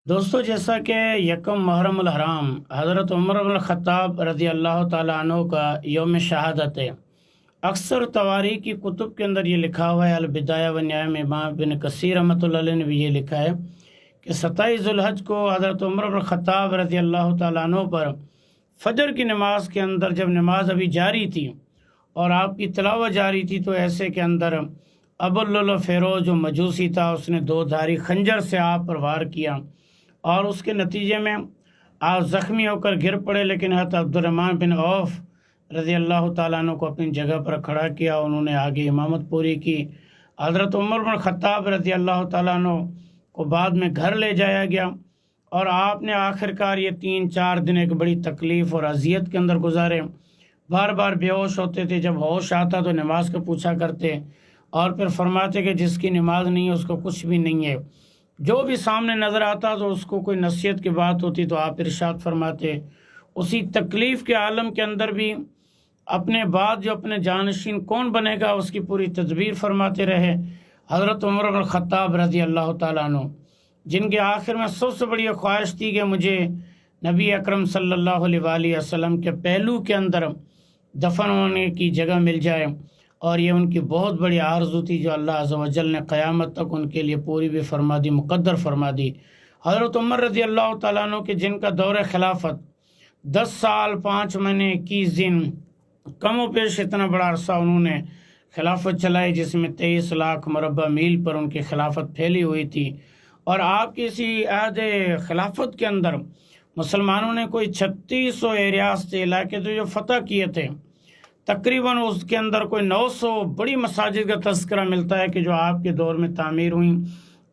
دوستو، جیسا کہ یکم محرم الحرام حضرت عمر بن الخطاب رضی اللہ تعالیٰ عنہ کا یوم شہادت ہے۔ اکثر تواریخ کی کتب کے اندر یہ لکھا ہوا ہے، البدایہ و نہایہ میں امام بن کثیر رحمۃ اللہ علیہ نے بھی یہ لکھا ہے کہ 27 ذوالحج کو حضرت عمر بن الخطاب رضی اللہ تعالیٰ عنہ پر فجر کی نماز کے اندر، جب نماز ابھی جاری تھی اور آپ کی تلاوت جاری تھی، تو ایسے کے اندر ابو فیروز جو مجوسی تھا، اس نے دو دھاری خنجر سے آپ پر وار کیا اور اس کے نتیجے میں آپ زخمی ہو کر گر پڑے، لیکن حضرت عبدالرحمن بن عوف رضی اللہ تعالیٰ عنہ کو اپنی جگہ پر کھڑا کیا، انہوں نے آگے امامت پوری کی۔ حضرت عمر بن خطاب رضی اللہ تعالیٰ عنہ کو بعد میں گھر لے جایا گیا اور آپ نے آخر کار یہ 3-4 دن ایک بڑی تکلیف اور اذیت کے اندر گزارے۔ بار بار بے ہوش ہوتے تھے، جب ہوش آتا تو نماز کا پوچھا کرتے اور پھر فرماتے کہ جس کی نماز نہیں ہے اس کو کچھ بھی نہیں ہے۔ جو بھی سامنے نظر آتا تو اس کو کوئی نصیحت کی بات ہوتی تو آپ ارشاد فرماتے۔ اسی تکلیف کے عالم کے اندر بھی اپنے بعد جو اپنے جانشین کون بنے گا اس کی پوری تدبیر فرماتے رہے۔ حضرت عمر بن خطاب رضی اللہ تعالیٰ عنہ، جن کے آخر میں سب سے بڑی خواہش تھی کہ مجھے نبی اکرم صلی اللہ علیہ وآلہ وسلم کے پہلو کے اندر دفن ہونے کی جگہ مل جائے، اور یہ ان کی بہت بڑی آرزو تھی جو اللہ عز و جل نے قیامت تک ان کے لیے پوری بھی فرما دی، مقدر فرما دی۔ حضرت عمر رضی اللہ تعالیٰ عنہ کے جن کا دور خلافت 10 سال 5 مہینے 21 دن، کم و بیش اتنا بڑا عرصہ انہوں نے خلافت چلائی، جس میں 23 لاکھ مربع میل پر ان کی خلافت پھیلی ہوئی تھی۔ اور آپ کی اسی عہد خلافت کے اندر مسلمانوں نے کوئی 3600 ایریاز علاقے تھے جو فتح کیے تھے۔ تقریباً اس کے اندر کوئی 900 بڑی مساجد کا تذکرہ ملتا ہے کہ جو آپ کے دور میں تعمیر ہوئیں،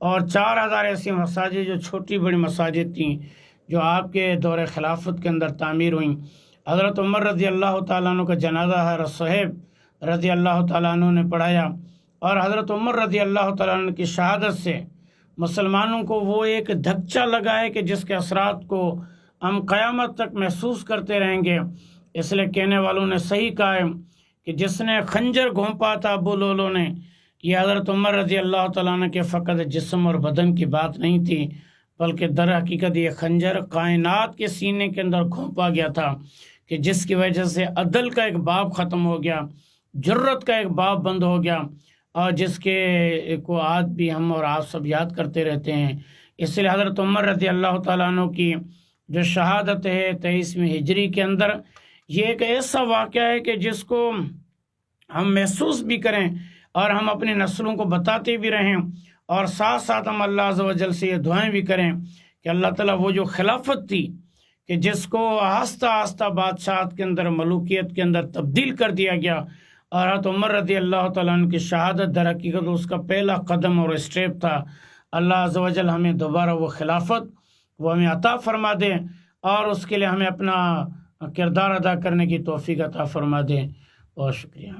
اور 4000 ایسی مساجد جو چھوٹی بڑی مساجد تھیں جو آپ کے دور خلافت کے اندر تعمیر ہوئیں۔ حضرت عمر رضی اللہ تعالیٰ عنہ کا جنازہ حضرت صہیب رضی اللہ تعالیٰ عنہ نے پڑھایا، اور حضرت عمر رضی اللہ تعالیٰ عنہ کی شہادت سے مسلمانوں کو وہ ایک دھچا لگا ہے کہ جس کے اثرات کو ہم قیامت تک محسوس کرتے رہیں گے۔ اس لیے کہنے والوں نے صحیح کہا ہے کہ جس نے خنجر گھونپا تھا ابو لولو نے، یہ حضرت عمر رضی اللہ تعالیٰ عنہ کے فقط جسم اور بدن کی بات نہیں تھی، بلکہ در حقیقت یہ خنجر کائنات کے سینے کے اندر گھونپا گیا تھا، کہ جس کی وجہ سے عدل کا ایک باب ختم ہو گیا، جرت کا ایک باب بند ہو گیا، اور جس کے کو آج بھی ہم اور آپ سب یاد کرتے رہتے ہیں۔ اس لیے حضرت عمر رضی اللہ تعالیٰ عنہ کی جو شہادت ہے 23ویں ہجری کے اندر، یہ ایک ایسا واقعہ ہے کہ جس کو ہم محسوس بھی کریں اور ہم اپنی نسلوں کو بتاتے بھی رہیں، اور ساتھ ساتھ ہم اللہ عز و جل سے یہ دعائیں بھی کریں کہ اللہ تعالیٰ وہ جو خلافت تھی کہ جس کو آہستہ آہستہ بادشاہت کے اندر، ملوکیت کے اندر تبدیل کر دیا گیا، اور حضرت عمر رضی اللہ تعالیٰ عنہ کی شہادت در حقیقت اس کا پہلا قدم اور اسٹیپ تھا۔ اللہ عز و جل ہمیں دوبارہ وہ خلافت وہ ہمیں عطا فرما دے، اور اس کے لیے ہمیں اپنا کردار ادا کرنے کی توفیق عطا فرما دیں۔ بہت شکریہ۔